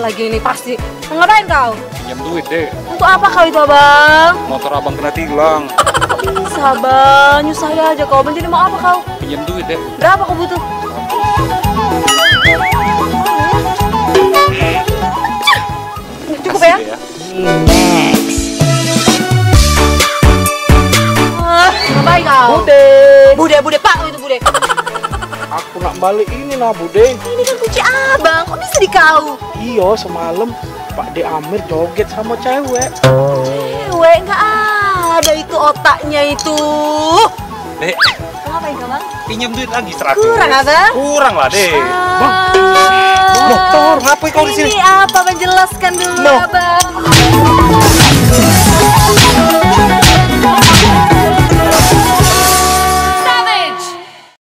lagi ini pasti. Mau ngapain kau? Pinjam duit deh. Untuk apa kau itu abang? Motor abang kena tilang. Sabar, nyusah aja kau. Abang jadi mau apa kau? Pinjam duit deh. Berapa kau butuh? Cukup ya? Ngapain kau? Bude pak itu bude. Aku nak balik ini nah Bude. Ini kan kunci abang, kok bisa di kau? Iya semalam Pak De Amir joget sama cewek. Cewek nggak ada itu otaknya itu. Dek, Ngapain kau bang? pinjam duit lagi 100. Kurang abang? Kurang lah deh. Motor, ngapain kau di sini? Ini apa? Menjelaskan dulu No. abang.